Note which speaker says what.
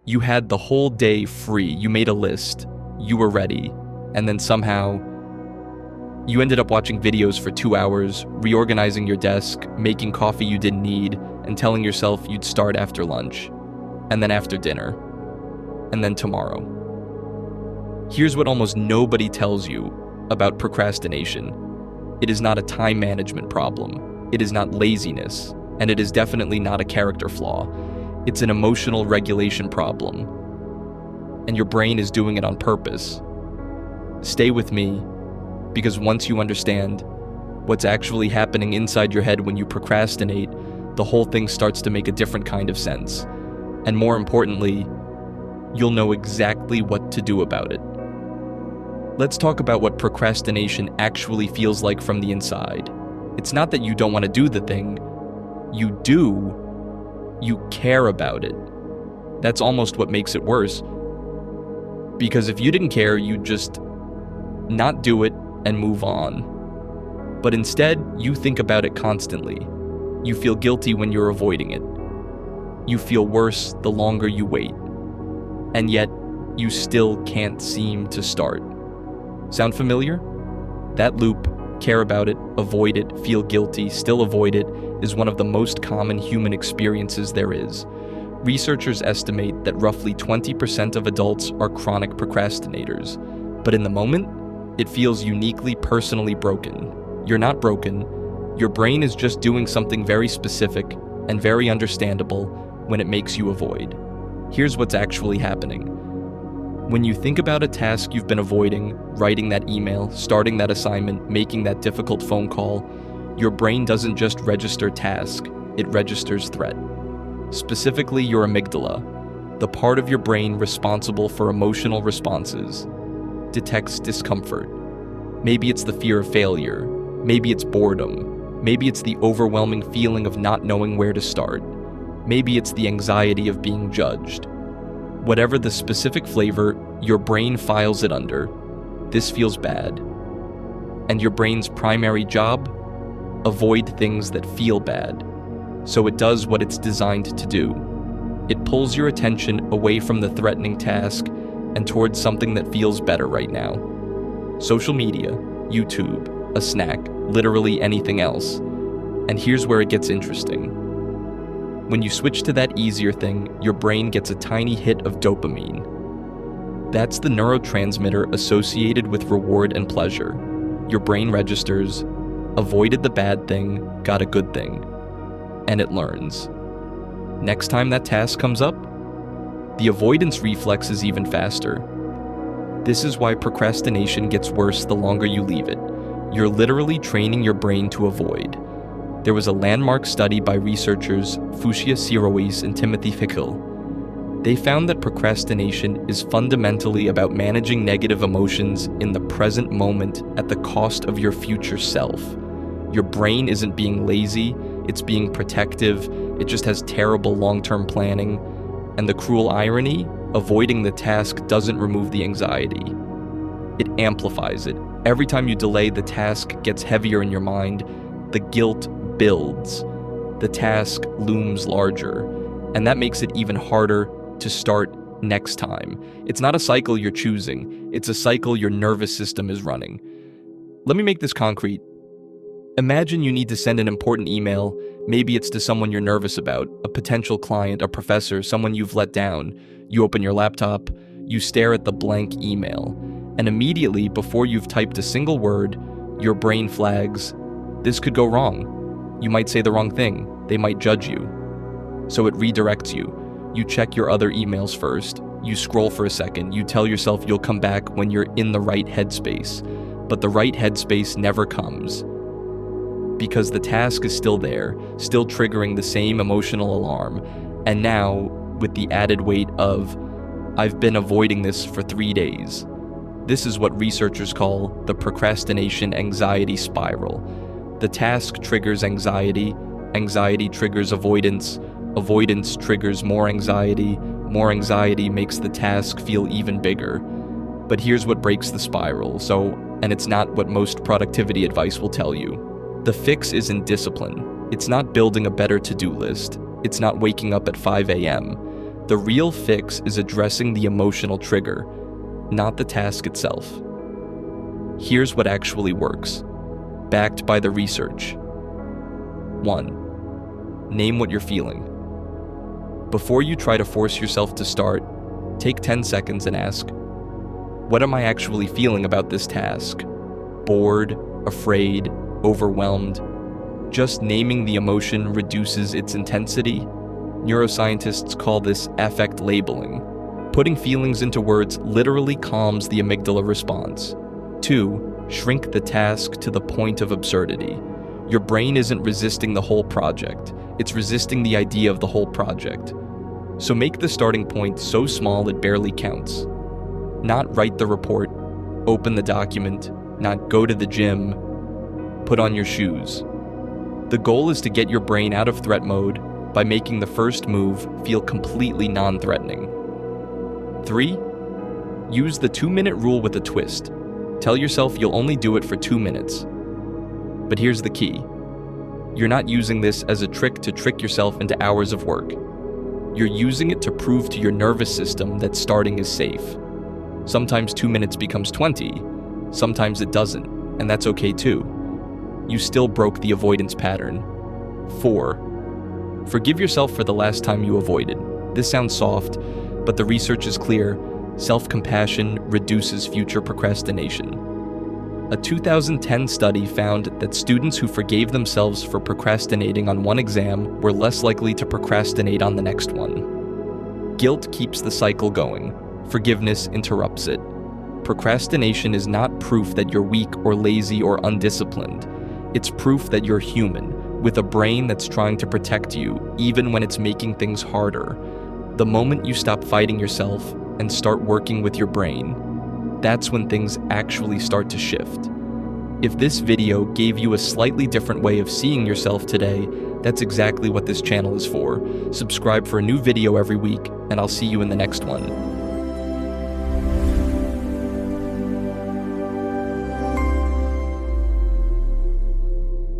Speaker 1: You had the whole day free. You made a list. You were ready. And then somehow, you ended up watching videos for 2 hours, reorganizing your desk, making coffee you didn't need, and telling yourself you'd start after lunch, and then after dinner, and then tomorrow. Here's what almost nobody tells you about procrastination. It is not a time management problem. It is not laziness, and it is definitely not a character flaw. It's an emotional regulation problem, and your brain is doing it on purpose. Stay with me, because once you understand what's actually happening inside your head when you procrastinate, the whole thing starts to make a different kind of sense. And more importantly, you'll know exactly what to do about it. Let's talk about what procrastination actually feels like from the inside. It's not that you don't want to do the thing. You do. You care about it. That's almost what makes it worse. Because if you didn't care, you'd just not do it and move on. But instead, you think about it constantly. You feel guilty when you're avoiding it. You feel worse the longer you wait. And yet, you still can't seem to start. Sound familiar? That loop, care about it, avoid it, feel guilty, still avoid it, is one of the most common human experiences there is. Researchers estimate that roughly 20% of adults are chronic procrastinators. But in the moment, it feels uniquely personally broken. You're not broken. Your brain is just doing something very specific and very understandable when it makes you avoid. Here's what's actually happening. When you think about a task you've been avoiding, writing that email, starting that assignment, making that difficult phone call, your brain doesn't just register task, it registers threat. Specifically, your amygdala, the part of your brain responsible for emotional responses, detects discomfort. Maybe it's the fear of failure. Maybe it's boredom. Maybe it's the overwhelming feeling of not knowing where to start. Maybe it's the anxiety of being judged. Whatever the specific flavor, your brain files it under. This feels bad. And your brain's primary job? Avoid things that feel bad. So it does what it's designed to do. It pulls your attention away from the threatening task and towards something that feels better right now. Social media, YouTube, a snack, literally anything else. And here's where it gets interesting. When you switch to that easier thing, your brain gets a tiny hit of dopamine. That's the neurotransmitter associated with reward and pleasure. Your brain registers, avoided the bad thing, got a good thing. And it learns. Next time that task comes up, the avoidance reflex is even faster. This is why procrastination gets worse the longer you leave it. You're literally training your brain to avoid. There was a landmark study by researchers Fushia Sirois and Timothy Fickel. They found that procrastination is fundamentally about managing negative emotions in the present moment at the cost of your future self. Your brain isn't being lazy, it's being protective, it just has terrible long-term planning. And the cruel irony, avoiding the task doesn't remove the anxiety. It amplifies it. Every time you delay, the task gets heavier in your mind. The guilt builds. The task looms larger. And that makes it even harder to start next time. It's not a cycle you're choosing. It's a cycle your nervous system is running. Let me make this concrete. Imagine you need to send an important email. Maybe it's to someone you're nervous about, a potential client, a professor, someone you've let down. You open your laptop, you stare at the blank email, and immediately, before you've typed a single word, your brain flags, this could go wrong. You might say the wrong thing. They might judge you. So it redirects you. You check your other emails first. You scroll for a second. You tell yourself you'll come back when you're in the right headspace. But the right headspace never comes. Because the task is still there, still triggering the same emotional alarm. And now, with the added weight of, I've been avoiding this for 3 days. This is what researchers call the procrastination-anxiety spiral. The task triggers anxiety, anxiety triggers avoidance, avoidance triggers more anxiety makes the task feel even bigger. But here's what breaks the spiral, and it's not what most productivity advice will tell you. The fix isn't discipline. It's not building a better to-do list. It's not waking up at 5 a.m. The real fix is addressing the emotional trigger, not the task itself. Here's what actually works, backed by the research. 1. Name what you're feeling. Before you try to force yourself to start, take 10 seconds and ask, what am I actually feeling about this task? Bored, afraid, overwhelmed? Just naming the emotion reduces its intensity. Neuroscientists call this affect labeling. Putting feelings into words literally calms the amygdala response. 2. Shrink the task to the point of absurdity. Your brain isn't resisting the whole project, it's resisting the idea of the whole project. So make the starting point so small it barely counts. Not write the report, open the document, not go to the gym, put on your shoes. The goal is to get your brain out of threat mode by making the first move feel completely non-threatening. 3. Use the 2-minute rule with a twist. Tell yourself you'll only do it for 2 minutes. But here's the key. You're not using this as a trick to trick yourself into hours of work. You're using it to prove to your nervous system that starting is safe. Sometimes 2 minutes becomes 20, sometimes it doesn't, and that's okay too. You still broke the avoidance pattern. 4. Forgive yourself for the last time you avoided. This sounds soft, but the research is clear. Self-compassion reduces future procrastination. A 2010 study found that students who forgave themselves for procrastinating on one exam were less likely to procrastinate on the next one. Guilt keeps the cycle going. Forgiveness interrupts it. Procrastination is not proof that you're weak or lazy or undisciplined. It's proof that you're human, with a brain that's trying to protect you, even when it's making things harder. The moment you stop fighting yourself and start working with your brain, that's when things actually start to shift. If this video gave you a slightly different way of seeing yourself today, that's exactly what this channel is for. Subscribe for a new video every week, and I'll see you in the next one.